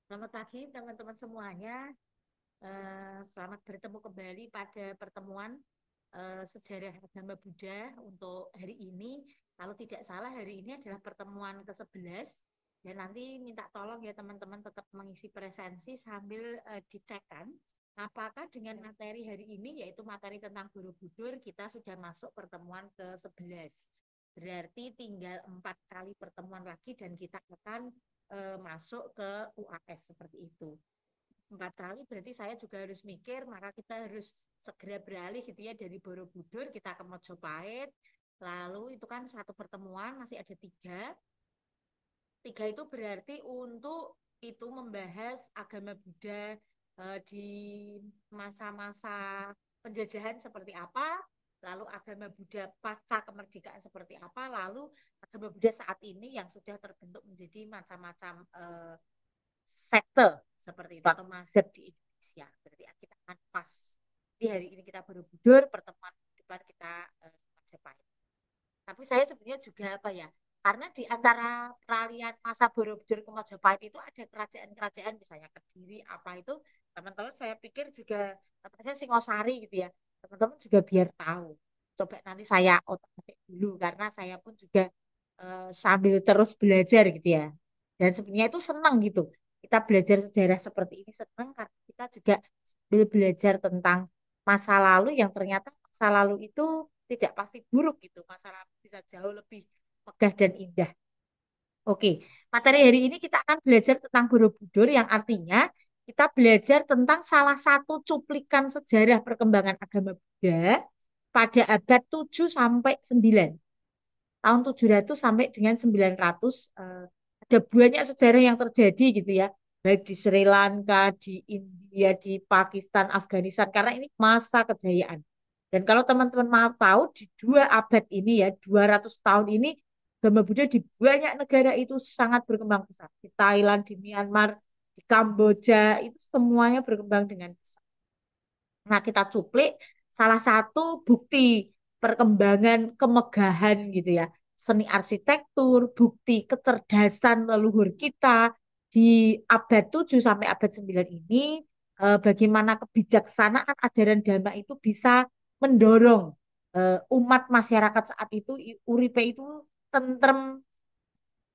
Selamat pagi teman-teman semuanya. Selamat bertemu kembali pada pertemuan sejarah agama Buddha untuk hari ini. Kalau tidak salah hari ini adalah pertemuan ke-11 dan nanti minta tolong ya teman-teman tetap mengisi presensi sambil dicekkan apakah dengan materi hari ini yaitu materi tentang Borobudur kita sudah masuk pertemuan ke-11. Berarti tinggal 4 kali pertemuan lagi dan kita akan masuk ke UAS seperti itu. 4 kali berarti saya juga harus mikir, maka kita harus segera beralih gitu ya dari Borobudur kita ke Mojopahit. Lalu itu kan satu pertemuan masih ada tiga. Tiga itu berarti untuk itu membahas agama Buddha di masa-masa penjajahan seperti apa, lalu agama Buddha pasca kemerdekaan seperti apa, lalu agama Buddha saat ini yang sudah terbentuk menjadi macam-macam sekte seperti itu atau mazhab di Indonesia. Berarti kita akan pas di hari ini kita Borobudur, pertemuan depan kita Majapahit. Tapi saya sebenarnya juga apa ya? Karena di antara peralihan masa Borobudur ke Majapahit itu ada kerajaan-kerajaan misalnya Kediri apa itu teman-teman saya pikir juga katanya Singosari gitu ya. Teman-teman juga biar tahu. Coba nanti saya otak-atik dulu karena saya pun juga sambil terus belajar gitu ya. Dan sebenarnya itu senang gitu. Kita belajar sejarah seperti ini senang karena kita juga belajar tentang masa lalu yang ternyata masa lalu itu tidak pasti buruk gitu. Masa lalu bisa jauh lebih megah dan indah. Oke, materi hari ini kita akan belajar tentang Borobudur yang artinya kita belajar tentang salah satu cuplikan sejarah perkembangan agama Buddha pada abad 7 sampai 9. Tahun 700 sampai dengan 900 ada banyak sejarah yang terjadi gitu ya. Baik di Sri Lanka, di India, di Pakistan, Afghanistan karena ini masa kejayaan. Dan kalau teman-teman mau tahu di 2 abad ini ya, 200 tahun ini agama Buddha di banyak negara itu sangat berkembang pesat. Di Thailand, di Myanmar, di Kamboja itu semuanya berkembang dengan pesat. Nah, kita cuplik salah satu bukti perkembangan kemegahan gitu ya. Seni arsitektur, bukti kecerdasan leluhur kita di abad 7 sampai abad 9 ini, bagaimana kebijaksanaan ajaran Dhamma itu bisa mendorong umat masyarakat saat itu, uripe itu tentrem,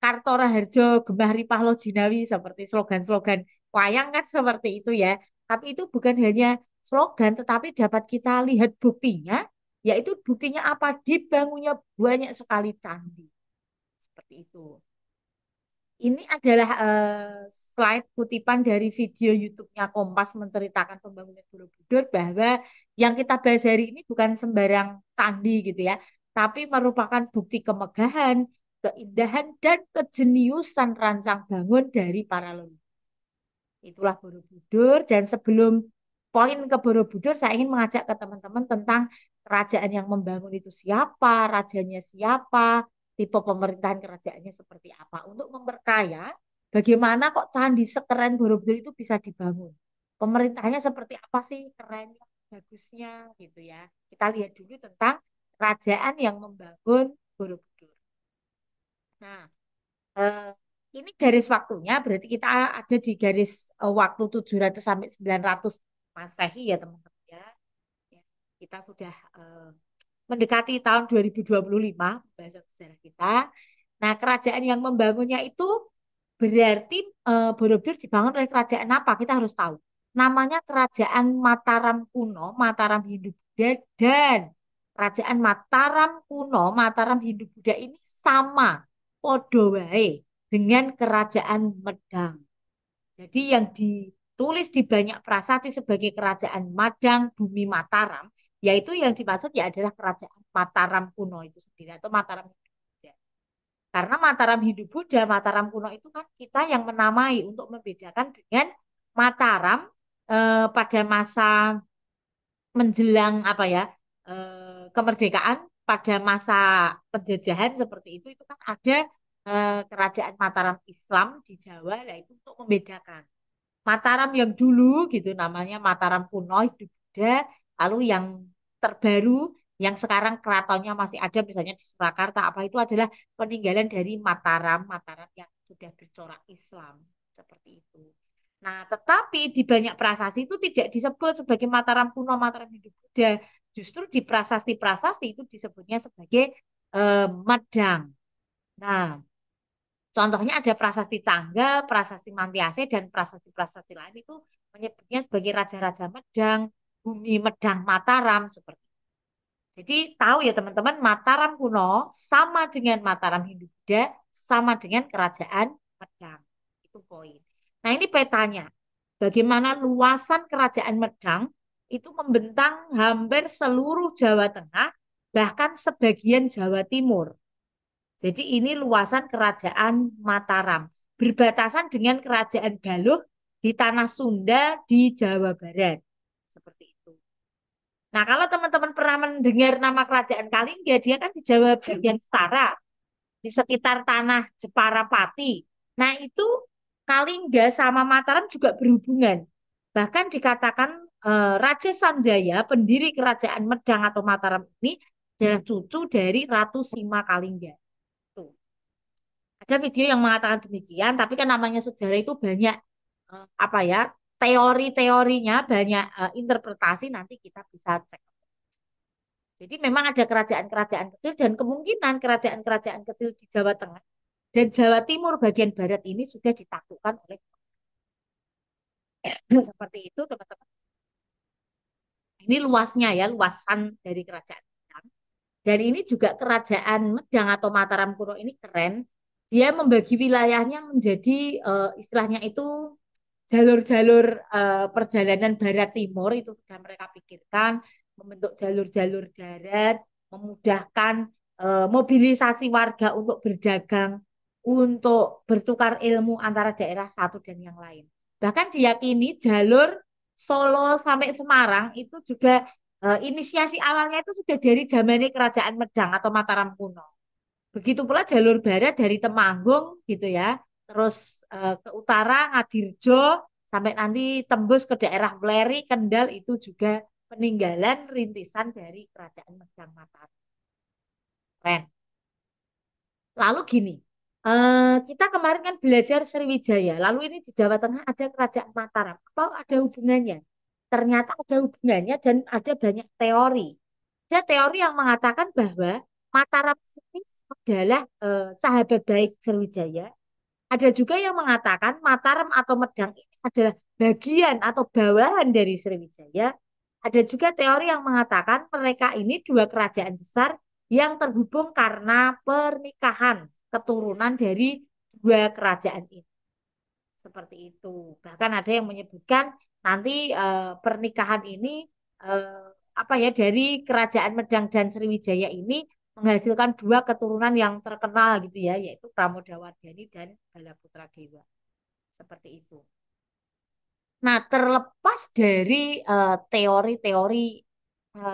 Kartora Harjo, Gemah Ripah Lo Jinawi, seperti slogan-slogan wayang kan seperti itu ya. Tapi itu bukan hanya slogan, tetapi dapat kita lihat buktinya, yaitu buktinya apa? Dibangunnya banyak sekali candi. Seperti itu. Ini adalah slide kutipan dari video YouTube-nya Kompas menceritakan pembangunan Borobudur bahwa yang kita bahas hari ini bukan sembarang candi gitu ya, tapi merupakan bukti kemegahan, keindahan, dan kejeniusan rancang bangun dari para leluhur. Itulah Borobudur dan sebelum poin ke Borobudur saya ingin mengajak ke teman-teman tentang kerajaan yang membangun itu siapa, rajanya siapa, tipe pemerintahan kerajaannya seperti apa untuk memperkaya bagaimana kok candi sekeren Borobudur itu bisa dibangun. Pemerintahnya seperti apa sih kerennya, bagusnya gitu ya. Kita lihat dulu tentang kerajaan yang membangun Borobudur. Nah, Eh, ini garis waktunya berarti kita ada di garis waktu 700 sampai 900 Masehi ya teman-teman ya. Ya, kita sudah mendekati tahun 2025 bahasa sejarah kita. Nah, kerajaan yang membangunnya itu berarti Borobudur dibangun oleh kerajaan apa? Kita harus tahu. Namanya Kerajaan Mataram kuno, Mataram Hindu-Buddha dan Kerajaan Mataram kuno, Mataram Hindu-Buddha ini sama podo wae dengan Kerajaan Medang. Jadi yang ditulis di banyak prasasti sebagai Kerajaan Madang Bumi Mataram, yaitu yang dimaksud ya adalah Kerajaan Mataram kuno itu sendiri atau Mataram Hindu-Buddha. Karena Mataram Hindu-Buddha, Mataram kuno itu kan kita yang menamai untuk membedakan dengan Mataram pada masa menjelang apa ya kemerdekaan pada masa penjajahan seperti itu kan ada kerajaan Mataram Islam di Jawa yaitu untuk membedakan Mataram yang dulu gitu namanya Mataram kuno hidup Buddha, lalu yang terbaru yang sekarang keratonnya masih ada misalnya di Surakarta apa itu adalah peninggalan dari Mataram Mataram yang sudah bercorak Islam seperti itu. Nah, tetapi di banyak prasasti itu tidak disebut sebagai Mataram kuno, Mataram Hindu-Buddha. Justru di prasasti-prasasti itu disebutnya sebagai Medang. Nah, contohnya ada prasasti Cangga, prasasti Mantiase, dan prasasti-prasasti lain itu menyebutnya sebagai Raja-Raja Medang, Bumi Medang Mataram, seperti itu. Jadi tahu ya teman-teman, Mataram kuno sama dengan Mataram Hindu-Buddha, sama dengan Kerajaan Medang. Itu poin. Nah ini petanya, bagaimana luasan Kerajaan Medang itu membentang hampir seluruh Jawa Tengah, bahkan sebagian Jawa Timur. Jadi ini luasan Kerajaan Mataram. Berbatasan dengan Kerajaan Galuh di Tanah Sunda di Jawa Barat. Seperti itu. Nah, kalau teman-teman pernah mendengar nama Kerajaan Kalingga, dia kan di Jawa bagian utara, di sekitar tanah Jepara Pati. Nah, itu Kalingga sama Mataram juga berhubungan. Bahkan dikatakan Raja Sanjaya, pendiri Kerajaan Medang atau Mataram ini, adalah cucu dari Ratu Sima Kalingga. Tuh. Ada video yang mengatakan demikian, tapi kan namanya sejarah itu banyak apa ya, teori-teorinya, banyak interpretasi, nanti kita bisa cek. Jadi memang ada kerajaan-kerajaan kecil dan kemungkinan kerajaan-kerajaan kecil di Jawa Tengah dan Jawa Timur bagian barat ini sudah ditaklukkan oleh seperti itu teman-teman. Ini luasnya ya, luasan dari kerajaan Medang. Dan ini juga kerajaan Medang atau Mataram kuno ini keren. Dia membagi wilayahnya menjadi istilahnya itu jalur-jalur perjalanan barat timur itu sudah mereka pikirkan, membentuk jalur-jalur darat, memudahkan mobilisasi warga untuk berdagang, untuk bertukar ilmu antara daerah satu dan yang lain. Bahkan diyakini jalur Solo sampai Semarang itu juga inisiasi awalnya itu sudah dari zamannya Kerajaan Medang atau Mataram kuno. Begitu pula jalur barat dari Temanggung gitu ya, terus ke utara Ngadirjo sampai nanti tembus ke daerah Weleri, Kendal itu juga peninggalan rintisan dari Kerajaan Medang Mataram. Keren. Lalu gini, kita kemarin kan belajar Sriwijaya, lalu ini di Jawa Tengah ada Kerajaan Mataram. Apa ada hubungannya? Ternyata ada hubungannya dan ada banyak teori. Ada teori yang mengatakan bahwa Mataram ini adalah sahabat baik Sriwijaya. Ada juga yang mengatakan Mataram atau Medang ini adalah bagian atau bawahan dari Sriwijaya. Ada juga teori yang mengatakan mereka ini dua kerajaan besar yang terhubung karena pernikahan keturunan dari dua kerajaan ini. Seperti itu. Bahkan ada yang menyebutkan nanti pernikahan ini eh, apa ya dari kerajaan Medang dan Sriwijaya ini menghasilkan dua keturunan yang terkenal gitu ya, yaitu Pramodawardhani dan Balaputra Dewa. Seperti itu. Nah, terlepas dari teori-teori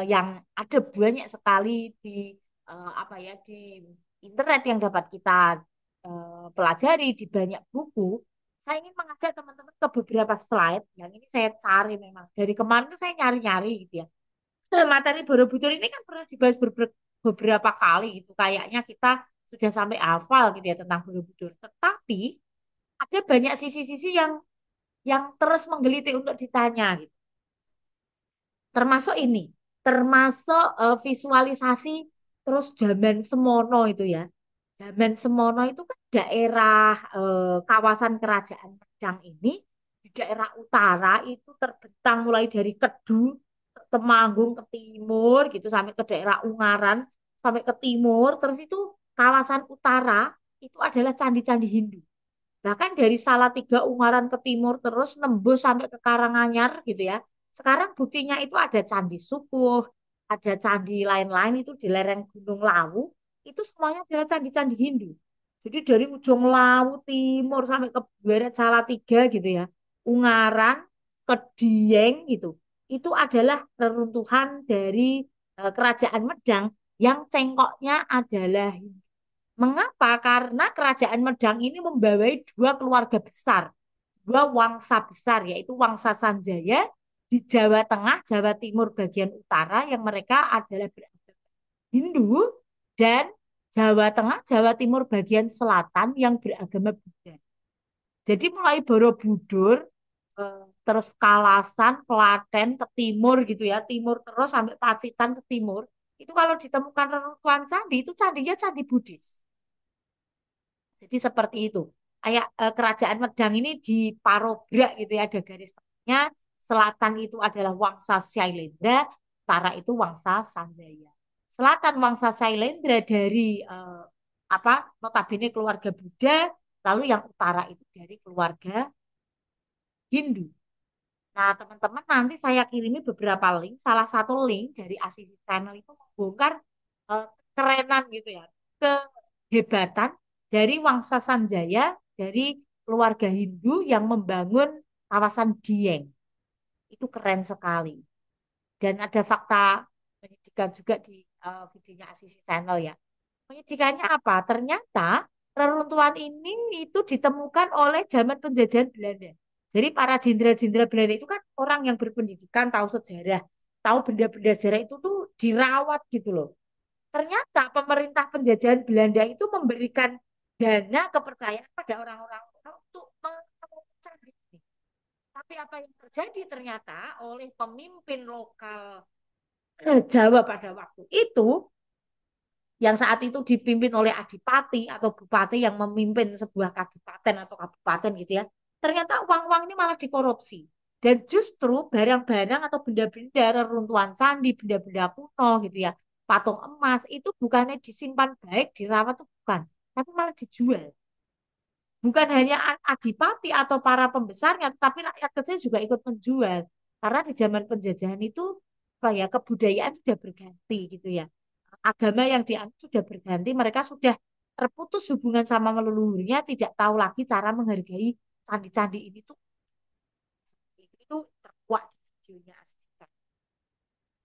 yang ada banyak sekali di apa ya di internet yang dapat kita pelajari di banyak buku, saya ingin mengajak teman-teman ke beberapa slide yang ini saya cari memang dari kemarin tuh saya nyari-nyari gitu ya. Materi Borobudur ini kan pernah dibahas beberapa kali gitu, kayaknya kita sudah sampai hafal gitu ya tentang Borobudur. Tetapi ada banyak sisi-sisi yang terus menggelitik untuk ditanya gitu. Termasuk ini, termasuk visualisasi terus zaman semono itu ya. Zaman semono itu kan daerah kawasan kerajaan Medang ini di daerah utara itu terbentang mulai dari Kedu, Temanggung ke timur gitu sampai ke daerah Ungaran sampai ke timur terus itu kawasan utara itu adalah candi-candi Hindu. Bahkan dari Salatiga Ungaran ke timur terus nembus sampai ke Karanganyar gitu ya. Sekarang buktinya itu ada Candi Sukuh, ada candi lain-lain itu di lereng Gunung Lawu, itu semuanya adalah candi-candi Hindu. Jadi dari ujung Lawu timur sampai ke Barat Salatiga gitu ya. Ungaran ke Dieng gitu. Itu adalah reruntuhan dari Kerajaan Medang yang cengkoknya adalah Hindu. Mengapa? Karena Kerajaan Medang ini membawai dua keluarga besar, dua wangsa besar, yaitu Wangsa Sanjaya di Jawa Tengah, Jawa Timur bagian utara, yang mereka adalah beragama Hindu, dan Jawa Tengah, Jawa Timur bagian selatan yang beragama Buddha. Jadi mulai Borobudur terus Kalasan, Klaten ke timur gitu ya, timur terus sampai Pacitan ke timur. Itu kalau ditemukan reruntuhan candi itu candinya candi Buddhis. Jadi seperti itu. Kayak kerajaan Medang ini di Parobrak gitu ya, ada garis tengahnya. Selatan itu adalah Wangsa Syailendra, utara itu Wangsa Sanjaya. Selatan Wangsa Syailendra dari apa notabene keluarga Buddha, lalu yang utara itu dari keluarga Hindu. Nah, teman-teman nanti saya kirimi beberapa link. Salah satu link dari Asisi Channel itu membongkar kerenan gitu ya, kehebatan dari Wangsa Sanjaya, dari keluarga Hindu yang membangun kawasan Dieng. Itu keren sekali. Dan ada fakta menyedihkan juga di videonya Asisi Channel ya. Menyedihkannya apa? Ternyata reruntuhan ini itu ditemukan oleh zaman penjajahan Belanda. Jadi para jenderal-jenderal Belanda itu kan orang yang berpendidikan, tahu sejarah, tahu benda-benda sejarah itu tuh dirawat gitu loh. Ternyata pemerintah penjajahan Belanda itu memberikan dana kepercayaan pada orang-orang untuk mencari ini. Tapi apa yang terjadi ternyata oleh pemimpin lokal Jawa pada waktu itu yang saat itu dipimpin oleh adipati atau bupati yang memimpin sebuah kadipaten atau kabupaten gitu ya. Ternyata uang-uang ini malah dikorupsi. Dan justru barang-barang atau benda-benda reruntuhan candi, benda-benda kuno gitu ya, patung emas itu bukannya disimpan baik, dirawat tuh bukan, tapi malah dijual. Bukan hanya adipati atau para pembesarnya, tapi rakyat kecil juga ikut menjual. Karena di zaman penjajahan itu apa ya kebudayaan sudah berganti gitu ya, agama yang dianut sudah berganti, mereka sudah terputus hubungan sama leluhurnya, tidak tahu lagi cara menghargai candi-candi ini tuh itu terkuat di videonya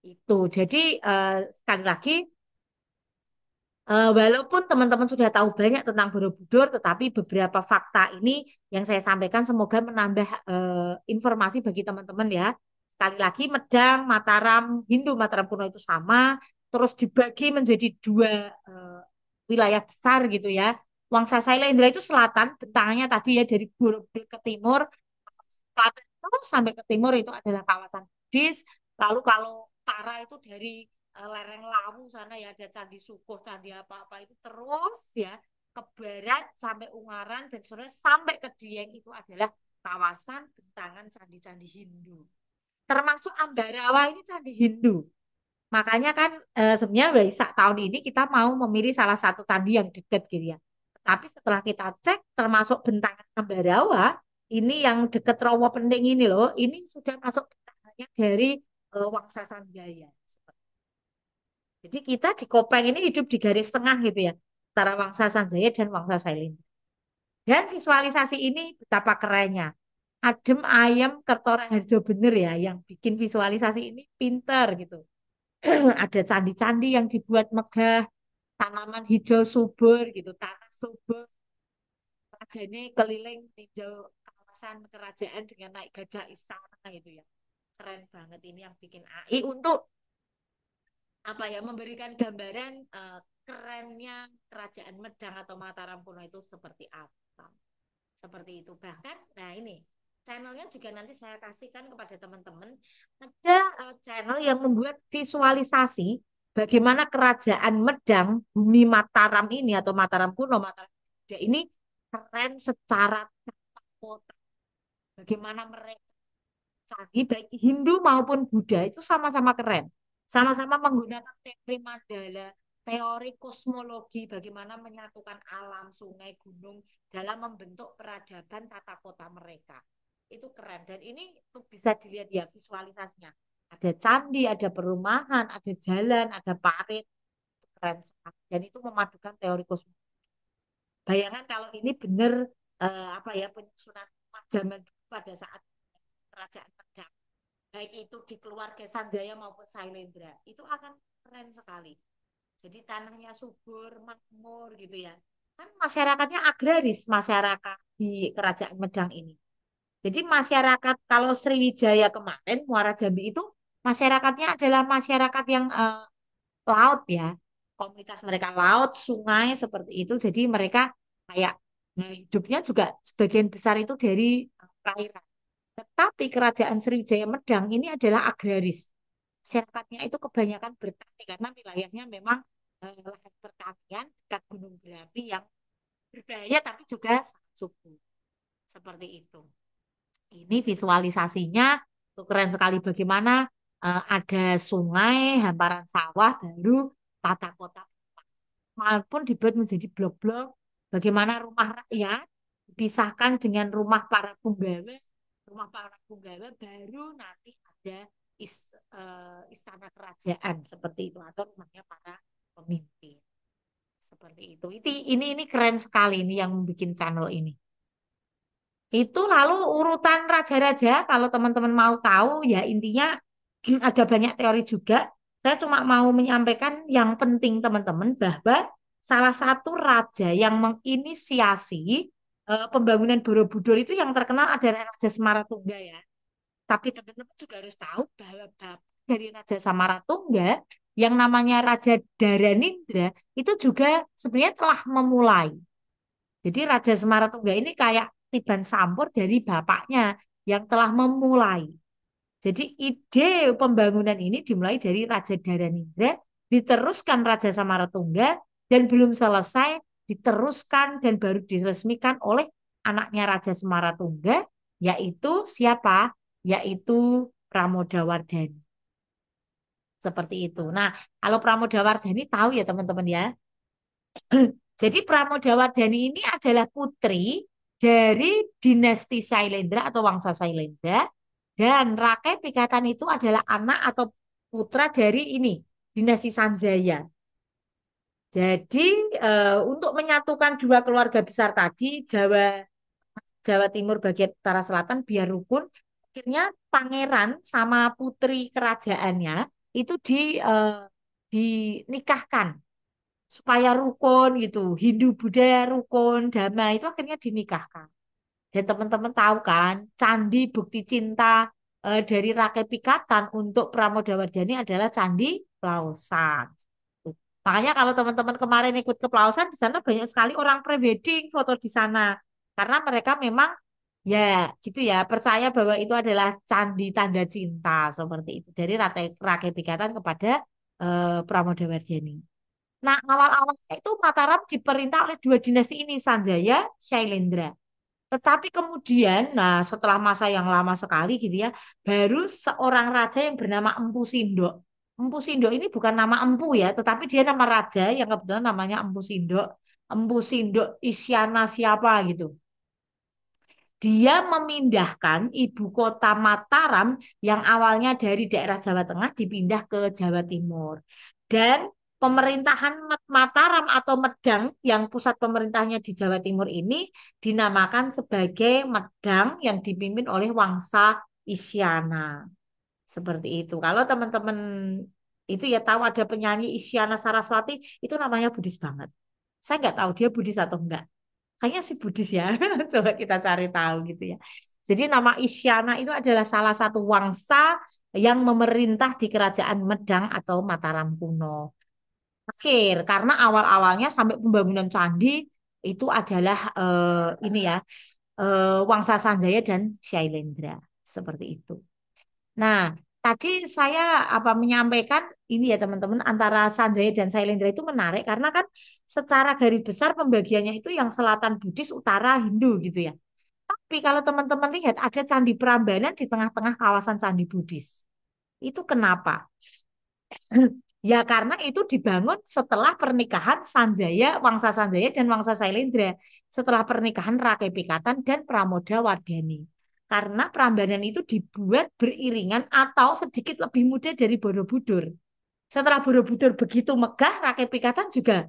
itu. Jadi sekali lagi walaupun teman-teman sudah tahu banyak tentang Borobudur, tetapi beberapa fakta ini yang saya sampaikan semoga menambah informasi bagi teman-teman ya. Sekali lagi, Medang, Mataram, Hindu Mataram kuno itu sama, terus dibagi menjadi dua eh, wilayah besar gitu ya. Wangsa Sailendra itu selatan, bentangannya tadi ya dari Borobudur ke timur, selatan terus sampai ke timur itu adalah kawasan Buddhis. Lalu kalau utara itu dari lereng Lawu sana ya ada Candi Sukuh, Candi apa-apa itu terus ya ke barat sampai Ungaran dan sebenarnya sampai ke Dieng itu adalah kawasan bentangan candi-candi Hindu. Termasuk Ambarawa ini candi Hindu. Makanya kan sebenarnya Waisak tahun ini kita mau memilih salah satu candi yang dekat gitu ya. Tapi setelah kita cek termasuk bentangan Ambarawa, ini yang dekat Rowo Penting ini loh, ini sudah masuk bentangannya dari Wangsa Sanjaya. Jadi kita di Kopeng ini hidup di garis tengah gitu ya, antara Wangsa Sanjaya dan Wangsa Sailendra. Dan visualisasi ini betapa kerennya. Adem ayem Kertora Harjo bener ya, yang bikin visualisasi ini pinter gitu. Ada candi-candi yang dibuat megah, tanaman hijau subur gitu, tanah subur, ini keliling hijau kawasan kerajaan dengan naik gajah istana gitu ya. Keren banget ini yang bikin AI untuk apa ya memberikan gambaran kerennya kerajaan Medang atau Mataram kuno itu seperti apa. Seperti itu. Bahkan, nah ini channelnya juga nanti saya kasihkan kepada teman-teman. Ada channel yang membuat visualisasi bagaimana kerajaan Medang, bumi Mataram ini atau Mataram kuno, Mataram Muda ini keren secara tata kota. Bagaimana mereka candi baik Hindu maupun Buddha itu sama-sama keren. Sama-sama menggunakan teori mandala, teori kosmologi, bagaimana menyatukan alam, sungai, gunung dalam membentuk peradaban tata kota mereka. Itu keren. Dan ini tuh bisa dilihat ya visualisasinya. Ada candi, ada perumahan, ada jalan, ada parit. Keren sekali. Dan itu memadukan teori kosmologi. Bayangkan kalau ini benar apa ya penyusunan zaman dulu pada saat kerajaan Pedang baik itu di keluarga Sanjaya maupun Sailendra, itu akan keren sekali. Jadi tanahnya subur, makmur gitu ya. Kan masyarakatnya agraris, masyarakat di Kerajaan Medang ini. Jadi masyarakat kalau Sriwijaya kemarin, Muara Jambi itu masyarakatnya adalah masyarakat yang laut ya. Komunitas mereka laut, sungai seperti itu. Jadi mereka kayak nah, hidupnya juga sebagian besar itu dari perairan. Tetapi kerajaan Sriwijaya Medang ini adalah agraris. Masyarakatnya itu kebanyakan bertani karena wilayahnya memang lahan pertanian dekat gunung berapi yang berbahaya tapi juga sangat subur. Seperti itu. Ini visualisasinya tuh keren sekali bagaimana ada sungai, hamparan sawah, baru tata kota maupun dibuat menjadi blok-blok. Bagaimana rumah rakyat dipisahkan dengan rumah para punggawa, rumah para punggawa baru nanti ada istana kerajaan seperti itu atau rumahnya para pemimpin seperti itu. Ini keren sekali ini yang bikin channel ini. Itu lalu urutan raja-raja, kalau teman-teman mau tahu, ya intinya ada banyak teori juga. Saya cuma mau menyampaikan yang penting teman-teman bahwa salah satu raja yang menginisiasi pembangunan Borobudur itu yang terkenal adalah Raja Semaratungga ya. Tapi teman-teman juga harus tahu bahwa bapak dari Raja Samaratungga yang namanya Raja Daranindra itu juga sebenarnya telah memulai. Jadi Raja Semaratungga ini kayak tiban sampur dari bapaknya yang telah memulai. Jadi ide pembangunan ini dimulai dari Raja Daranindra, diteruskan Raja Samaratungga, dan belum selesai diteruskan dan baru diresmikan oleh anaknya Raja Semaratungga, yaitu siapa? Yaitu Pramodawardhani. Seperti itu. Nah, kalau Pramodawardhani tahu ya teman-teman ya, jadi Pramodawardhani ini adalah putri dari dinasti Sailendra atau Wangsa Sailendra dan Rakai Pikatan itu adalah anak atau putra dari ini dinasti Sanjaya. Jadi untuk menyatukan dua keluarga besar tadi Jawa Jawa Timur bagian utara selatan biar rukun, akhirnya pangeran sama putri kerajaannya itu dinikahkan supaya rukun gitu. Hindu Buddha rukun, damai itu akhirnya dinikahkan. Dan teman-teman tahu kan, candi bukti cinta dari Rakai Pikatan untuk Pramodawardhani adalah Candi Plausan. Makanya kalau teman-teman kemarin ikut ke Plausan, di sana banyak sekali orang prewedding foto di sana. Karena mereka memang ya gitu ya, percaya bahwa itu adalah candi tanda cinta seperti itu. Dari Rakai Pikatan kepada Pramodawardhani. Nah, awal-awalnya itu Mataram diperintah oleh dua dinasti ini, Sanjaya, Shailendra. Tetapi kemudian, nah setelah masa yang lama sekali gitu ya, baru seorang raja yang bernama Empu Sindok. Empu Sindok ini bukan nama empu ya, tetapi dia nama raja yang kebetulan namanya Empu Sindok. Empu Sindok Isyana siapa gitu. Dia memindahkan ibu kota Mataram yang awalnya dari daerah Jawa Tengah dipindah ke Jawa Timur. Dan pemerintahan Mataram atau Medang yang pusat pemerintahnya di Jawa Timur ini dinamakan sebagai Medang yang dipimpin oleh Wangsa Isyana. Seperti itu. Kalau teman-teman itu ya tahu ada penyanyi Isyana Saraswati, itu namanya Buddhis banget. Saya nggak tahu dia Buddhis atau enggak. Kayaknya sih Buddhis ya. Coba kita cari tahu gitu ya. Jadi nama Isyana itu adalah salah satu wangsa yang memerintah di kerajaan Medang atau Mataram kuno. Akhir karena awal-awalnya sampai pembangunan candi itu adalah ini ya Wangsa Sanjaya dan Shailendra seperti itu. Nah, tadi saya apa menyampaikan ini ya teman-teman antara Sanjaya dan Sailendra itu menarik karena kan secara garis besar pembagiannya itu yang selatan Buddhis, utara Hindu gitu ya. Tapi kalau teman-teman lihat ada Candi Prambanan di tengah-tengah kawasan Candi Buddhis. Itu kenapa? Ya karena itu dibangun setelah pernikahan Sanjaya, Wangsa Sanjaya dan Wangsa Sailendra. Setelah pernikahan Rakai Pikatan dan Pramodawardhani. Karena Prambanan itu dibuat beriringan atau sedikit lebih muda dari Borobudur. Setelah Borobudur begitu megah, Rakai Pikatan juga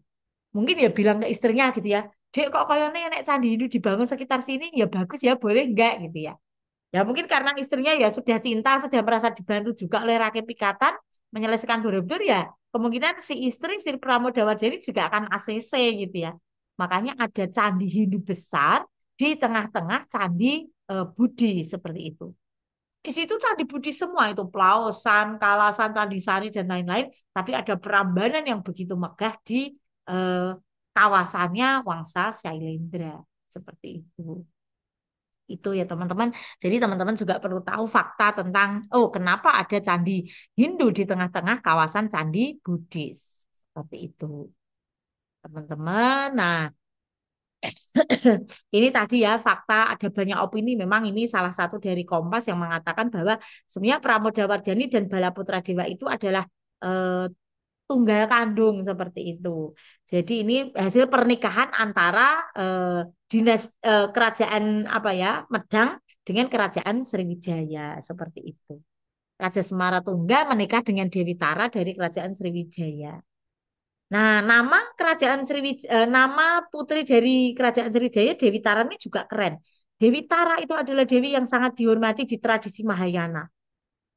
mungkin ya bilang ke istrinya gitu ya, Dek kok kayaknya nek candi ini dibangun sekitar sini ya bagus ya boleh enggak gitu ya. Ya mungkin karena istrinya ya sudah cinta, sudah merasa dibantu juga oleh Rakyat Pikatan menyelesaikan Borobudur ya. Kemungkinan si istri, si Pramodawardhani juga akan ACC gitu ya. Makanya ada candi Hindu besar di tengah-tengah candi Budi seperti itu. Di situ candi Budi semua itu Plausan, Kalasan, Candi Sari dan lain-lain. Tapi ada Prambanan yang begitu megah di eh, kawasannya Wangsa Shailendra seperti itu. Itu ya teman-teman. Jadi teman-teman juga perlu tahu fakta tentang, oh kenapa ada candi Hindu di tengah-tengah kawasan candi Buddhis. Seperti itu, teman-teman. Nah, ini tadi ya fakta, ada banyak opini. Memang ini salah satu dari Kompas yang mengatakan bahwa sebenarnya Pramodawardhani dan Balaputra Dewa itu adalah tunggal kandung seperti itu. Jadi ini hasil pernikahan antara kerajaan apa ya Medang dengan kerajaan Sriwijaya seperti itu. Raja Semaratungga menikah dengan Dewi Tara dari kerajaan Sriwijaya. Nah, nama putri dari kerajaan Sriwijaya Dewi Tara ini juga keren. Dewi Tara itu adalah dewi yang sangat dihormati di tradisi Mahayana.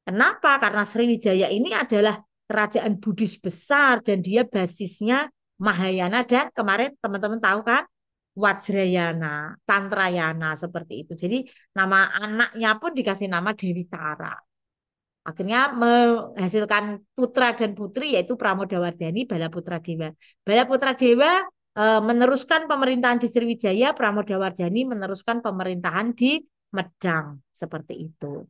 Kenapa? Karena Sriwijaya ini adalah kerajaan Buddhis besar dan dia basisnya Mahayana dan kemarin teman-teman tahu kan Wajrayana, Tantrayana seperti itu. Jadi nama anaknya pun dikasih nama Dewi Tara. Akhirnya menghasilkan putra dan putri yaitu Pramodawardhani, Balaputra Dewa. Balaputra Dewa meneruskan pemerintahan di Sriwijaya, Pramodawardhani meneruskan pemerintahan di Medang seperti itu.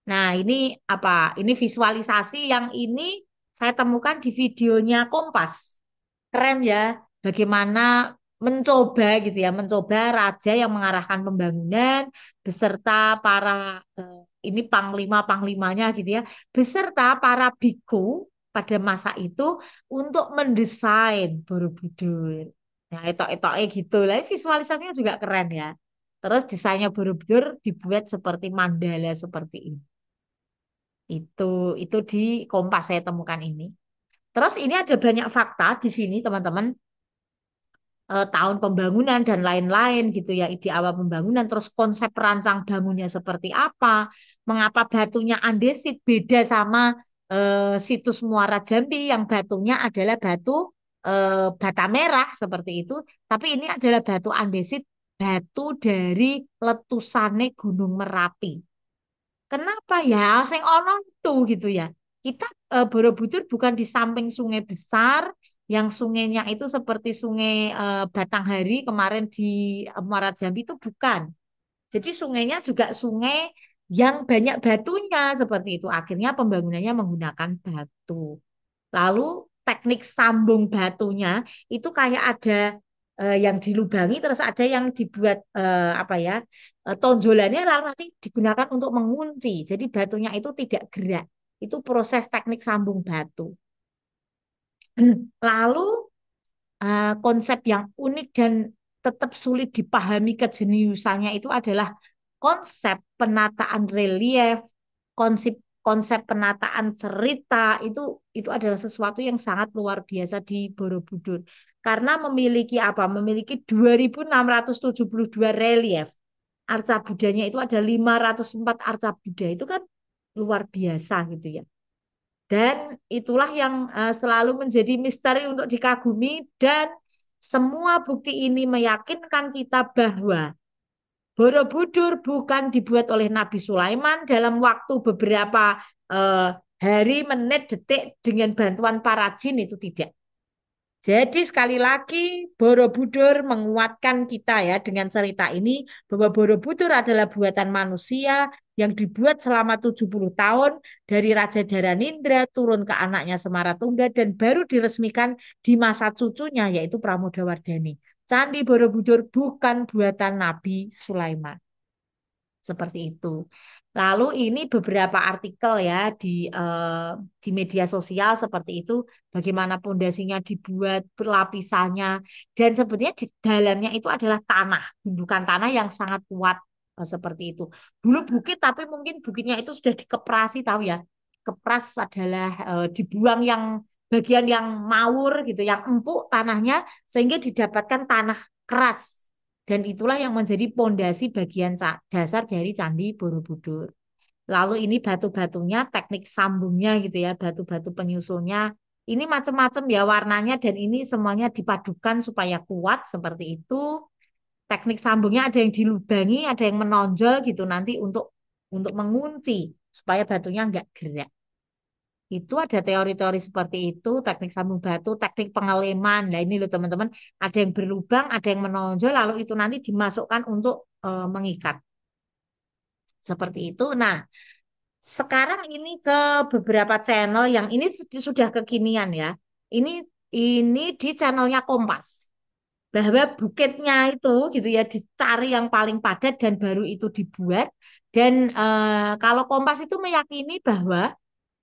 Nah, ini apa? Ini visualisasi yang ini saya temukan di videonya Kompas. Keren ya, bagaimana mencoba gitu ya, mencoba raja yang mengarahkan pembangunan beserta para eh, ini panglima-panglimanya gitu ya, beserta para biku pada masa itu untuk mendesain Borobudur. Nah, etok-etoknya gitu lah. Visualisasinya juga keren ya. Terus desainnya Borobudur dibuat seperti mandala seperti ini. Itu itu di Kompas saya temukan ini. Terus ini ada banyak fakta di sini teman-teman. Tahun pembangunan dan lain-lain gitu ya, ide awal pembangunan, terus konsep perancang bangunnya seperti apa, mengapa batunya andesit beda sama situs Muara Jambi yang batunya adalah batu bata merah seperti itu, tapi ini adalah batu andesit, batu dari letusannya Gunung Merapi. Kenapa ya? Sing ono itu gitu ya. Kita Borobudur bukan di samping sungai besar, yang sungainya itu seperti sungai Batanghari kemarin di Muara Jambi itu bukan. Jadi sungainya juga sungai yang banyak batunya seperti itu. Akhirnya pembangunannya menggunakan batu. Lalu teknik sambung batunya itu kayak ada yang dilubangi terus ada yang dibuat apa ya tonjolannya lalu nanti digunakan untuk mengunci. Jadi batunya itu tidak gerak. Itu proses teknik sambung batu. Lalu konsep yang unik dan tetap sulit dipahami kejeniusannya itu adalah konsep penataan relief, konsep konsep penataan cerita itu adalah sesuatu yang sangat luar biasa di Borobudur. Karena memiliki apa? Memiliki 2.672 relief. Arca Budanya itu ada 504 arca Buddha. Itu kan luar biasa gitu ya. Dan itulah yang selalu menjadi misteri untuk dikagumi dan semua bukti ini meyakinkan kita bahwa Borobudur bukan dibuat oleh Nabi Sulaiman dalam waktu beberapa eh, hari, menit, detik dengan bantuan para jin itu tidak. Jadi sekali lagi Borobudur menguatkan kita ya dengan cerita ini bahwa Borobudur adalah buatan manusia yang dibuat selama 70 tahun dari Raja Dharanindra turun ke anaknya Semaratungga dan baru diresmikan di masa cucunya yaitu Pramodawardhani. Candi Borobudur bukan buatan Nabi Sulaiman. Seperti itu. Lalu ini beberapa artikel ya di media sosial seperti itu, bagaimana pondasinya dibuat, berlapisannya, dan sebetulnya di dalamnya itu adalah tanah, gundukan tanah yang sangat kuat seperti itu. Dulu bukit, tapi mungkin bukitnya itu sudah dikeprasi tahu ya. Kepras adalah dibuang yang bagian yang mawur gitu, yang empuk tanahnya, sehingga didapatkan tanah keras dan itulah yang menjadi pondasi bagian dasar dari Candi Borobudur. Lalu ini batu-batunya, teknik sambungnya gitu ya, batu-batu penyusulnya. Ini macam-macam ya warnanya dan ini semuanya dipadukan supaya kuat seperti itu. Teknik sambungnya ada yang dilubangi, ada yang menonjol gitu nanti untuk mengunci supaya batunya nggak gerak. Itu ada teori-teori seperti itu, teknik sambung batu, teknik pengeleman. Nah ini loh teman-teman, ada yang berlubang, ada yang menonjol, lalu itu nanti dimasukkan untuk mengikat. Seperti itu. Nah, sekarang ini ke beberapa channel yang ini sudah kekinian ya. Ini ini di channelnya Kompas. Bahwa bukitnya itu gitu ya dicari yang paling padat dan baru itu dibuat. Dan kalau Kompas itu meyakini bahwa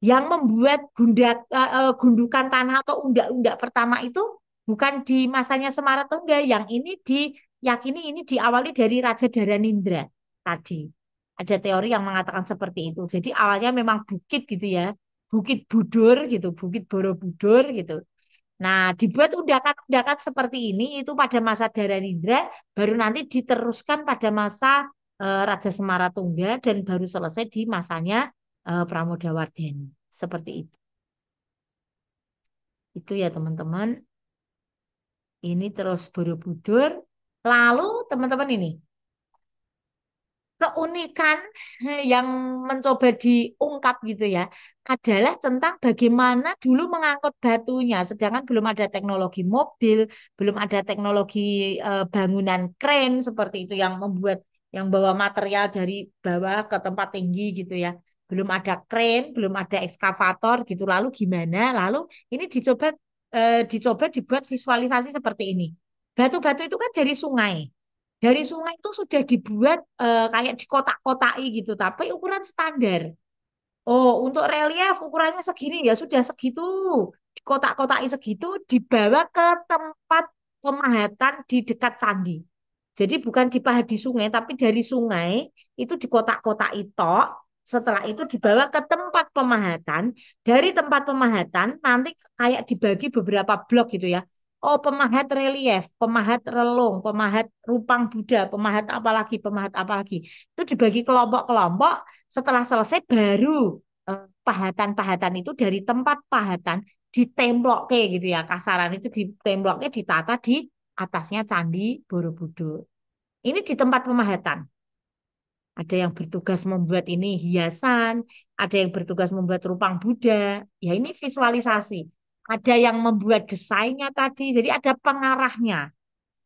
yang membuat gundukan tanah atau undak-undak pertama itu bukan di masanya Semaratungga. Yang ini diyakini ini diawali dari Raja Daranindra tadi. Ada teori yang mengatakan seperti itu. Jadi awalnya memang bukit gitu ya. Bukit Budur gitu, Bukit Borobudur gitu. Nah, dibuat undakan-undakan seperti ini itu pada masa Daranindra, baru nanti diteruskan pada masa Raja Semaratungga dan baru selesai di masanya Pramodawardhani. Seperti itu. Itu ya teman-teman. Ini terus Borobudur. Lalu teman-teman ini keunikan yang mencoba diungkap gitu ya adalah tentang bagaimana dulu mengangkut batunya sedangkan belum ada teknologi mobil, belum ada teknologi bangunan kren seperti itu yang membuat yang bawa material dari bawah ke tempat tinggi gitu ya. Belum ada kren, belum ada ekskavator gitu. Lalu gimana? Lalu ini dicoba dibuat visualisasi seperti ini. Batu-batu itu kan dari sungai. Dari sungai itu sudah dibuat kayak di kotak-kotai gitu, tapi ukuran standar. Oh, untuk relief ukurannya segini ya sudah segitu. Di kotak-kotai segitu dibawa ke tempat pemahatan di dekat candi. Jadi bukan dipahat di sungai, tapi dari sungai itu di kotak-kotak itu. Setelah itu dibawa ke tempat pemahatan. Dari tempat pemahatan nanti kayak dibagi beberapa blok gitu ya. Oh, pemahat relief, pemahat relung, pemahat rupang Buddha, pemahat apalagi. Itu dibagi kelompok-kelompok. Setelah selesai baru pahatan-pahatan itu dari tempat pahatan ditembokke gitu ya. Kasaran itu ditemboknya ditata di atasnya Candi Borobudur. Ini di tempat pemahatan. Ada yang bertugas membuat ini hiasan, ada yang bertugas membuat rupang Buddha. Ya ini visualisasi. Ada yang membuat desainnya tadi, jadi ada pengarahnya.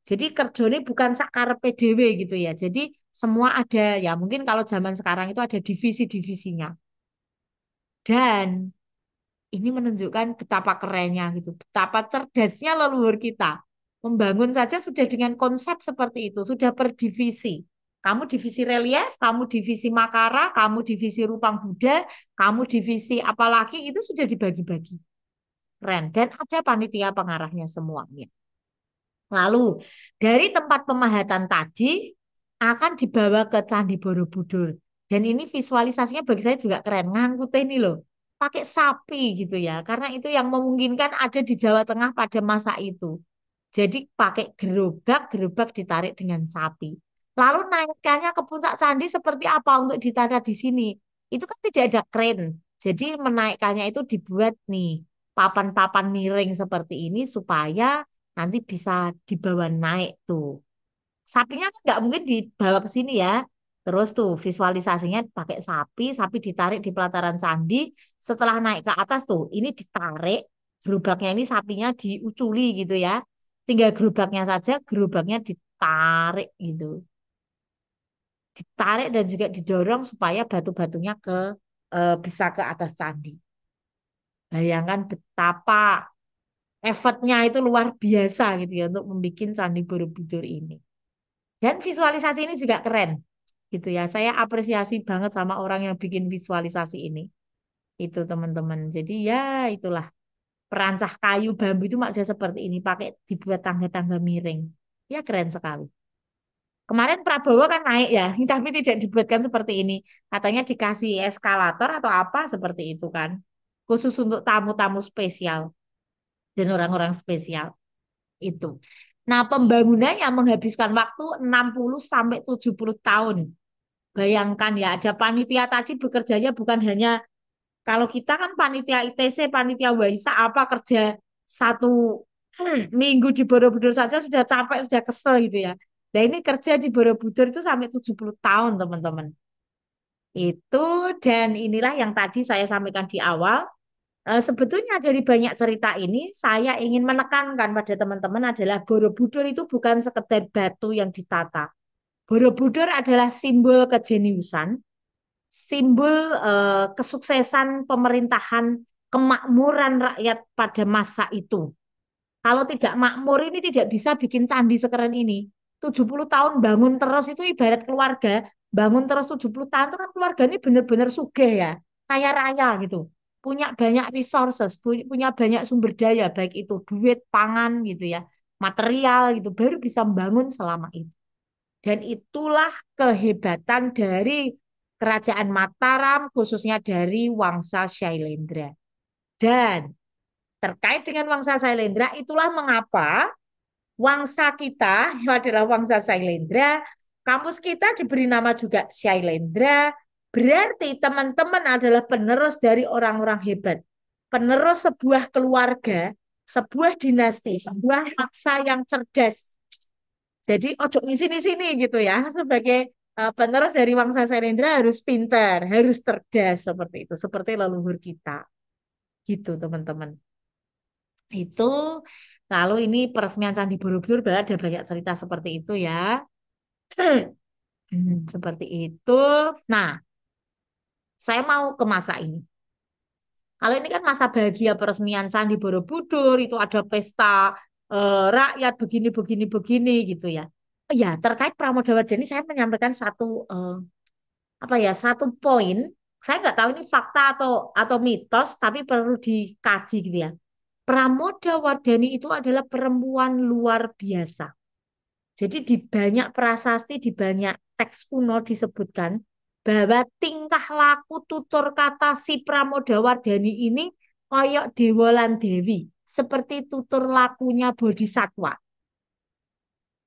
Jadi kerjanya bukan sakar PDW gitu ya. Jadi semua ada ya. Mungkin kalau zaman sekarang itu ada divisi-divisinya. Dan ini menunjukkan betapa kerennya gitu, betapa cerdasnya leluhur kita. Membangun saja sudah dengan konsep seperti itu, sudah per divisi. Kamu divisi relief, kamu divisi Makara, kamu divisi Rupang Buddha, kamu divisi apalagi itu sudah dibagi-bagi. Keren. Dan ada panitia pengarahnya semuanya. Lalu dari tempat pemahatan tadi akan dibawa ke Candi Borobudur. Dan ini visualisasinya bagi saya juga keren. Ngangkut ini loh, pakai sapi gitu ya. Karena itu yang memungkinkan ada di Jawa Tengah pada masa itu. Jadi pakai gerobak, gerobak ditarik dengan sapi. Lalu naikkannya ke puncak candi seperti apa untuk ditata di sini? Itu kan tidak ada kren. Jadi menaikkannya itu dibuat nih papan-papan miring seperti ini supaya nanti bisa dibawa naik tuh. Sapinya kan nggak mungkin dibawa ke sini ya. Terus tuh visualisasinya pakai sapi, sapi ditarik di pelataran candi. Setelah naik ke atas tuh, ini ditarik, gerobaknya ini sapinya diuculi gitu ya. Tinggal gerobaknya saja, gerobaknya ditarik gitu. Ditarik dan juga didorong supaya batu-batunya bisa ke atas candi. Bayangkan betapa effortnya itu luar biasa gitu ya untuk membuat Candi Borobudur ini. Dan visualisasi ini juga keren gitu ya. Saya apresiasi banget sama orang yang bikin visualisasi ini. Itu teman-teman. Jadi ya itulah perancah kayu bambu itu maksudnya seperti ini pakai dibuat tangga-tangga miring. Ya keren sekali. Kemarin Prabowo kan naik ya, tapi tidak dibuatkan seperti ini. Katanya dikasih eskalator atau apa seperti itu kan. Khusus untuk tamu-tamu spesial dan orang-orang spesial itu. Nah, pembangunannya menghabiskan waktu 60 sampai 70 tahun. Bayangkan ya, ada panitia tadi bekerjanya bukan hanya kalau kita kan panitia ITC, panitia Waisa apa kerja satu minggu di Borobudur saja sudah capek, sudah kesel gitu ya. Nah ini kerja di Borobudur itu sampai 70 tahun teman-teman. Itu dan inilah yang tadi saya sampaikan di awal. Sebetulnya dari banyak cerita ini, saya ingin menekankan pada teman-teman adalah Borobudur itu bukan sekedar batu yang ditata. Borobudur adalah simbol kejeniusan, simbol kesuksesan pemerintahan, kemakmuran rakyat pada masa itu. Kalau tidak makmur ini tidak bisa bikin candi sekeren ini. 70 tahun bangun terus itu ibarat keluarga. Bangun terus 70 tahun itu kan keluarga ini benar-benar sugih ya. Kaya raya gitu. Punya banyak resources, punya banyak sumber daya, baik itu duit, pangan gitu ya, material gitu, baru bisa membangun selama itu. Dan itulah kehebatan dari Kerajaan Mataram, khususnya dari Wangsa Shailendra. Dan terkait dengan Wangsa Shailendra, itulah mengapa Wangsa kita adalah Wangsa Shailendra. Kampus kita diberi nama juga Shailendra. Berarti teman-teman adalah penerus dari orang-orang hebat. Penerus sebuah keluarga, sebuah dinasti, sebuah bangsa yang cerdas. Jadi ojo di sini-sini gitu ya. Sebagai penerus dari Wangsa Shailendra harus pintar, harus cerdas seperti itu. Seperti leluhur kita. Gitu teman-teman. Itu lalu ini peresmian Candi Borobudur berarti ada banyak cerita seperti itu ya. Seperti itu. Nah, saya mau ke masa ini. Kalau ini kan masa bahagia peresmian Candi Borobudur, itu ada pesta rakyat begini begini begini gitu ya. Ya, terkait Pramodawardhani saya menyampaikan satu apa ya, satu poin. Saya nggak tahu ini fakta atau mitos, tapi perlu dikaji gitu ya. Pramodawardhani itu adalah perempuan luar biasa. Jadi di banyak prasasti, di banyak teks kuno disebutkan bahwa tingkah laku tutur kata si Pramodawardhani ini koyok dewa lan dewi, seperti tutur lakunya bodhisatwa.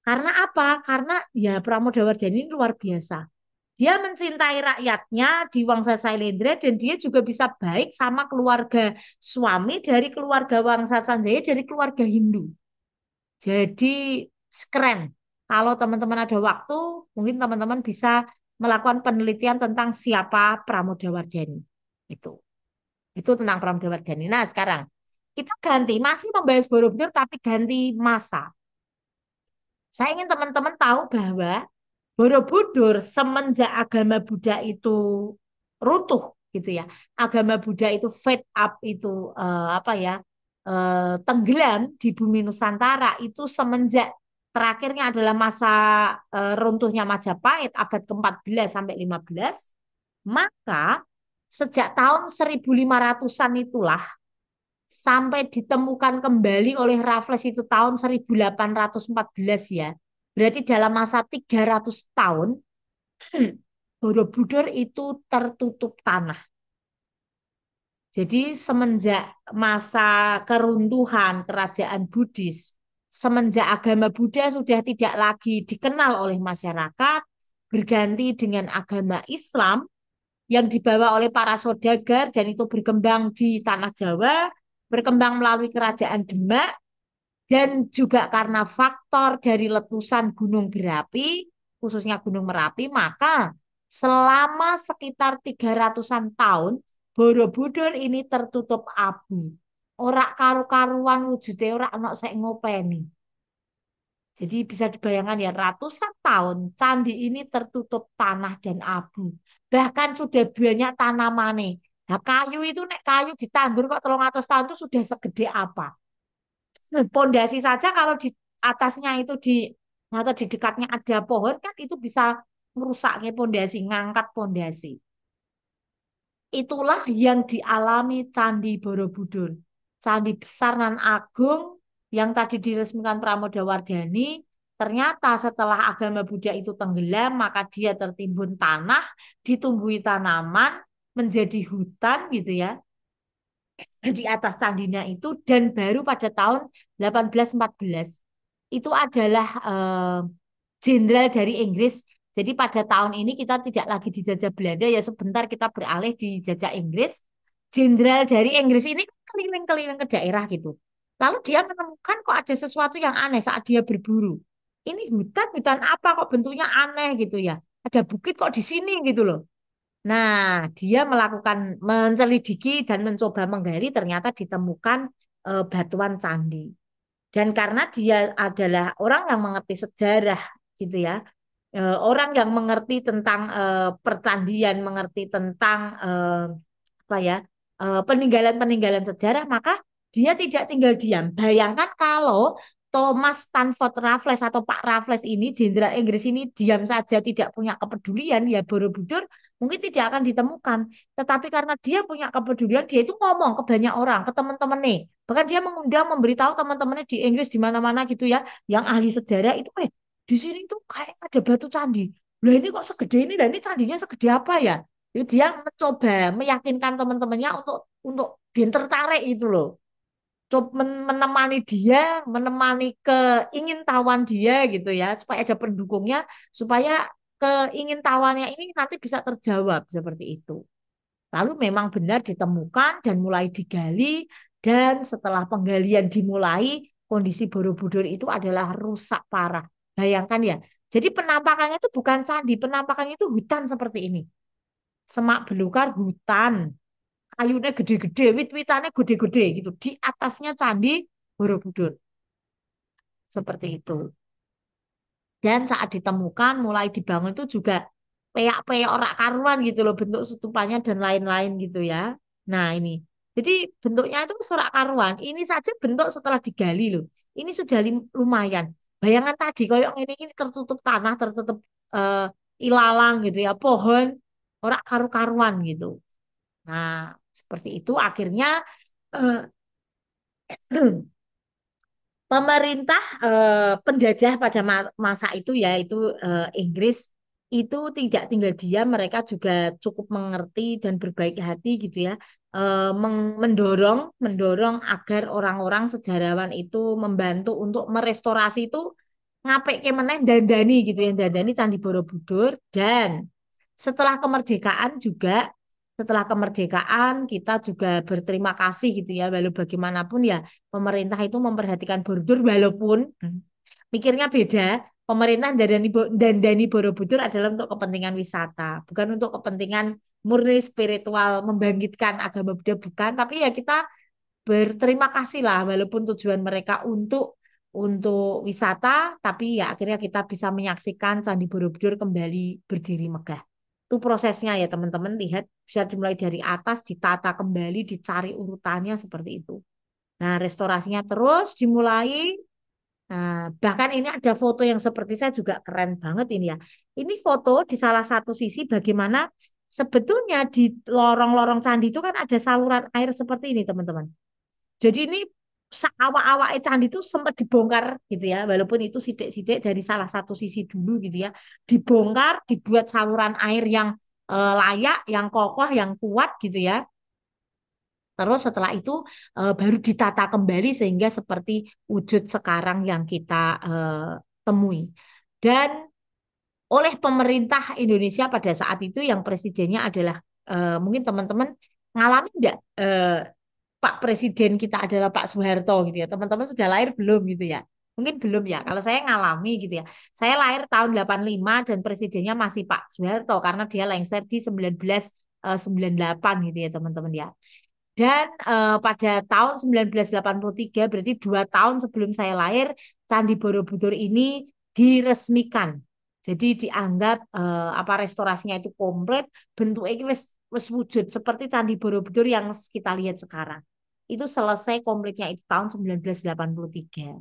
Karena apa? Karena ya Pramodawardhani ini luar biasa. Dia mencintai rakyatnya di Wangsa Sailendra dan dia juga bisa baik sama keluarga suami dari keluarga Wangsa Sanjaya dari keluarga Hindu. Jadi keren. Kalau teman-teman ada waktu, mungkin teman-teman bisa melakukan penelitian tentang siapa Pramodawardhani. Itu. Itu tentang Pramodawardhani. Nah, sekarang kita ganti, masih membahas Borobudur tapi ganti masa. Saya ingin teman-teman tahu bahwa Borobudur semenjak agama Buddha itu runtuh gitu ya. Agama Buddha itu fade up itu apa ya? Tenggelam di bumi Nusantara itu semenjak terakhirnya adalah masa runtuhnya Majapahit abad ke-14 sampai 15, maka sejak tahun 1500-an itulah sampai ditemukan kembali oleh Raffles itu tahun 1814 ya. Berarti dalam masa 300 tahun Borobudur itu tertutup tanah. Jadi semenjak masa keruntuhan kerajaan Buddhis, semenjak agama Buddha sudah tidak lagi dikenal oleh masyarakat, berganti dengan agama Islam yang dibawa oleh para saudagar dan itu berkembang di tanah Jawa, berkembang melalui kerajaan Demak, dan juga karena faktor dari letusan gunung berapi, khususnya Gunung Merapi, maka selama sekitar 300-an tahun, Borobudur ini tertutup abu. Ora karu-karuan wujudnya ora ana sek ngopeni. Jadi bisa dibayangkan ya ratusan tahun candi ini tertutup tanah dan abu. Bahkan sudah banyak tanamannya. Nah, kayu itu nek kayu ditandur kok 300 tahun itu sudah segede apa? Pondasi saja kalau di atasnya itu di atau di dekatnya ada pohon kan itu bisa merusaknya pondasi, ngangkat pondasi. Itulah yang dialami Candi Borobudur. Candi besar nan agung yang tadi diresmikan Pramodawardhani, ternyata setelah agama Buddha itu tenggelam, maka dia tertimbun tanah, ditumbuhi tanaman, menjadi hutan gitu ya di atas candinya itu dan baru pada tahun 1814 itu adalah jenderal dari Inggris. Jadi pada tahun ini kita tidak lagi dijajah Belanda ya sebentar kita beralih dijajah Inggris. Jenderal dari Inggris ini keliling-keliling ke daerah gitu. Lalu dia menemukan kok ada sesuatu yang aneh saat dia berburu. Ini hutan, hutan apa kok bentuknya aneh gitu ya. Ada bukit kok di sini gitu loh. Nah, dia melakukan menselidiki dan mencoba menggali ternyata ditemukan batuan candi. Dan karena dia adalah orang yang mengerti sejarah gitu ya, orang yang mengerti tentang percandian, mengerti tentang apa ya, peninggalan-peninggalan sejarah, maka dia tidak tinggal diam. Bayangkan kalau Thomas Stanford Raffles atau Pak Raffles ini, Jenderal Inggris ini diam saja tidak punya kepedulian, ya Borobudur mungkin tidak akan ditemukan. Tetapi karena dia punya kepedulian, dia itu ngomong ke banyak orang, ke teman-teman nih. Bahkan dia mengundang, memberitahu teman-temannya di Inggris di mana-mana gitu ya, yang ahli sejarah itu, di sini tuh kayak ada batu candi. Lah ini kok segede ini, dan ini candinya segede apa ya? Jadi dia mencoba meyakinkan teman-temannya untuk dia tertarik itu loh. Coba menemani dia, menemani keingintahuan dia gitu ya, supaya ada pendukungnya, supaya keingintahuannya ini nanti bisa terjawab seperti itu. Lalu memang benar ditemukan dan mulai digali, dan setelah penggalian dimulai, kondisi Borobudur itu adalah rusak parah. Bayangkan ya. Jadi penampakannya itu bukan candi, penampakannya itu hutan seperti ini. Semak belukar hutan, kayunya gede-gede, wit-witannya gede-gede gitu. Di atasnya candi Borobudur seperti itu. Dan saat ditemukan mulai dibangun itu juga peyak-peyak orak karuan gitu loh bentuk stupannya dan lain-lain gitu ya. Nah ini, jadi bentuknya itu serak karuan. Ini saja bentuk setelah digali loh. Ini sudah lumayan. Bayangan tadi kalau ini tertutup tanah, tertutup eh, ilalang gitu ya, pohon orak karu-karuan gitu. Nah seperti itu akhirnya eh, pemerintah penjajah pada masa itu yaitu Inggris itu tidak tinggal diam, mereka juga cukup mengerti dan berbaik hati gitu ya, mendorong mendorong agar orang-orang sejarawan itu membantu untuk merestorasi itu, ngapik kemeneh dandani gitu ya, dandani Candi Borobudur. Dan setelah kemerdekaan juga, setelah kemerdekaan kita juga berterima kasih gitu ya, walau bagaimanapun ya pemerintah itu memperhatikan Borobudur, walaupun mikirnya beda. Pemerintah dandani Borobudur adalah untuk kepentingan wisata, bukan untuk kepentingan murni spiritual membangkitkan agama Buddha, bukan. Tapi ya kita berterima kasih lah, walaupun tujuan mereka untuk wisata, tapi ya akhirnya kita bisa menyaksikan Candi Borobudur kembali berdiri megah. Itu prosesnya ya teman-teman, lihat bisa dimulai dari atas, ditata kembali, dicari urutannya seperti itu. Nah, restorasinya terus dimulai. Nah, bahkan ini ada foto yang seperti saya juga keren banget ini ya. Ini foto di salah satu sisi bagaimana sebetulnya di lorong-lorong candi itu kan ada saluran air seperti ini teman-teman. Jadi ini awak-awak candi itu sempat dibongkar gitu ya, walaupun itu sidik-sidik dari salah satu sisi dulu gitu ya, dibongkar, dibuat saluran air yang layak, yang kokoh, yang kuat gitu ya. Terus setelah itu baru ditata kembali sehingga seperti wujud sekarang yang kita temui. Dan oleh pemerintah Indonesia pada saat itu yang presidennya adalah mungkin teman-teman ngalami enggak Pak Presiden kita adalah Pak Soeharto gitu ya. Teman-teman sudah lahir belum gitu ya? Mungkin belum ya. Kalau saya ngalami gitu ya. Saya lahir tahun 85 dan presidennya masih Pak Soeharto karena dia lengser di 1998 gitu ya teman-teman ya. Dan pada tahun 1983 berarti 2 tahun sebelum saya lahir, Candi Borobudur ini diresmikan. Jadi dianggap apa restorasinya itu komplit, bentuknya ini wis wujud seperti Candi Borobudur yang kita lihat sekarang. Itu selesai komplitnya itu tahun 1983.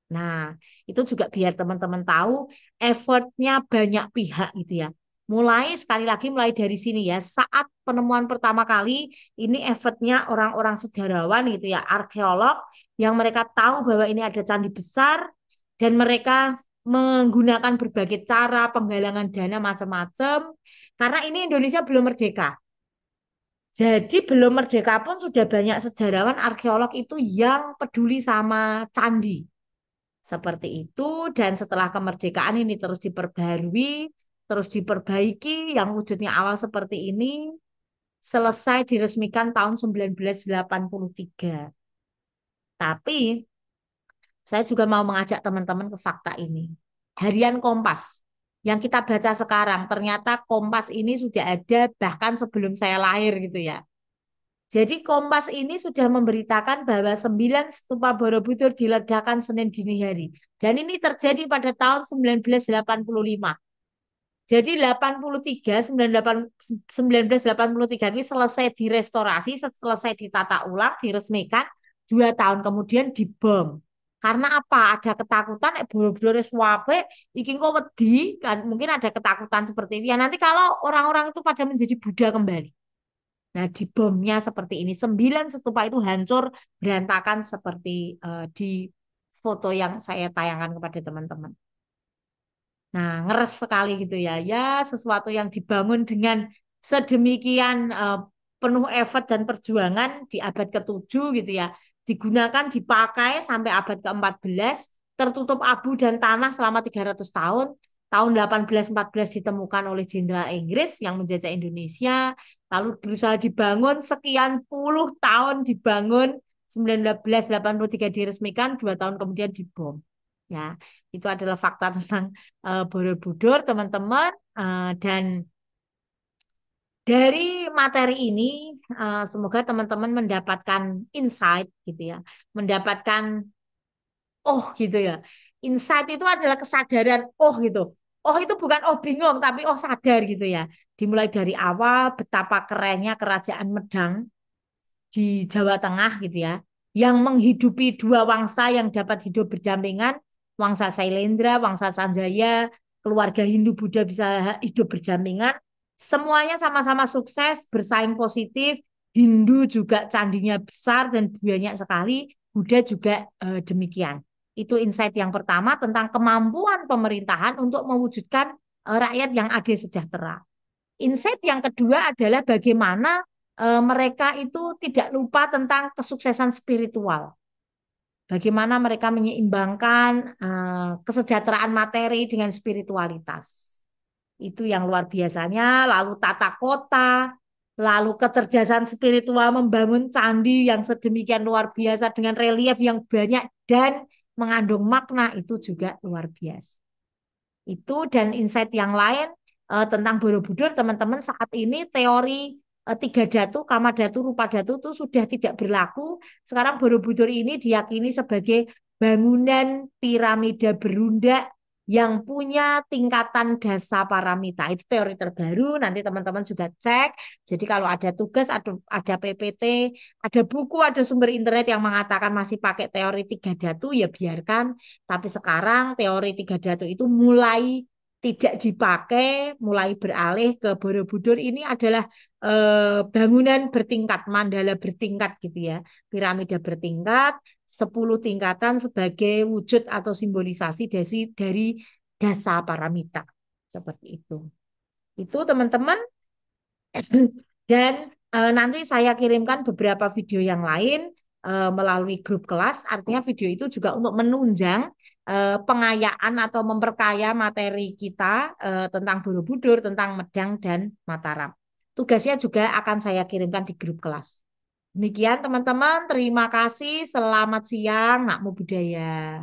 Nah, itu juga biar teman-teman tahu effortnya banyak pihak gitu ya. Mulai sekali lagi mulai dari sini ya, saat penemuan pertama kali ini effortnya orang-orang sejarawan gitu ya, arkeolog yang mereka tahu bahwa ini ada candi besar dan mereka menggunakan berbagai cara penggalangan dana macam-macam karena ini Indonesia belum merdeka. Jadi belum merdeka pun sudah banyak sejarawan arkeolog itu yang peduli sama candi. Seperti itu, dan setelah kemerdekaan ini terus diperbarui, terus diperbaiki, yang wujudnya awal seperti ini selesai diresmikan tahun 1983. Tapi saya juga mau mengajak teman-teman ke fakta ini. Harian Kompas. yang kita baca sekarang. Ternyata Kompas ini sudah ada bahkan sebelum saya lahir gitu ya. Jadi Kompas ini sudah memberitakan bahwa 9 stupa Borobudur diledakkan Senin dini hari. Dan ini terjadi pada tahun 1985. Jadi 83, 98, 1983 ini selesai direstorasi, selesai ditata ulang, diresmikan, 2 tahun kemudian dibom. Karena apa? Ada ketakutan, boro-boro wis wape, iki kok wedi, kan mungkin ada ketakutan seperti itu. Ya nanti kalau orang-orang itu pada menjadi Buddha kembali. Nah, dibomnya seperti ini. 9 stupa itu hancur, berantakan seperti di foto yang saya tayangkan kepada teman-teman. Nah, ngeres sekali gitu ya. Ya, sesuatu yang dibangun dengan sedemikian penuh effort dan perjuangan di abad ke-7 gitu ya. Digunakan, dipakai sampai abad ke-14, tertutup abu dan tanah selama 300 tahun. Tahun 1814 ditemukan oleh Jenderal Inggris yang menjajah Indonesia. Lalu berusaha dibangun, sekian puluh tahun dibangun, 1983 diresmikan, 2 tahun kemudian dibom. Ya, itu adalah fakta tentang Borobudur, teman-teman. Dan dari materi ini, semoga teman-teman mendapatkan insight gitu ya, mendapatkan oh gitu ya. Insight itu adalah kesadaran oh gitu. Oh itu bukan oh bingung, tapi oh sadar gitu ya. Dimulai dari awal betapa kerennya Kerajaan Medang di Jawa Tengah gitu ya, yang menghidupi dua wangsa yang dapat hidup berdampingan, wangsa Sailendra, wangsa Sanjaya, keluarga Hindu Buddha bisa hidup berdampingan, semuanya sama-sama sukses, bersaing positif, Hindu juga candinya besar dan banyak sekali, Buddha juga demikian. Itu insight yang pertama tentang kemampuan pemerintahan untuk mewujudkan rakyat yang adil sejahtera. Insight yang kedua adalah bagaimana mereka itu tidak lupa tentang kesuksesan spiritual. Bagaimana mereka menyeimbangkan kesejahteraan materi dengan spiritualitas. Itu yang luar biasanya. Lalu tata kota, lalu kecerdasan spiritual membangun candi yang sedemikian luar biasa dengan relief yang banyak dan mengandung makna itu juga luar biasa. Itu dan insight yang lain tentang Borobudur, teman-teman saat ini teori tiga datu, kama datu, rupa datu itu sudah tidak berlaku. Sekarang Borobudur ini diyakini sebagai bangunan piramida berundak yang punya tingkatan dasa paramita. Itu teori terbaru, nanti teman-teman juga cek. Jadi kalau ada tugas, ada PPT, ada buku, ada sumber internet yang mengatakan masih pakai teori tiga datu, ya biarkan. Tapi sekarang teori tiga datu itu mulai tidak dipakai, mulai beralih ke Borobudur ini adalah bangunan bertingkat, mandala bertingkat gitu ya, piramida bertingkat, 10 tingkatan sebagai wujud atau simbolisasi dari dasa paramita. Seperti itu. Itu teman-teman dan nanti saya kirimkan beberapa video yang lain melalui grup kelas. Artinya video itu juga untuk menunjang pengayaan atau memperkaya materi kita tentang Borobudur, tentang Medang dan Mataram. Tugasnya juga akan saya kirimkan di grup kelas. Demikian teman-teman, terima kasih. Selamat siang, Nakmu Budaya.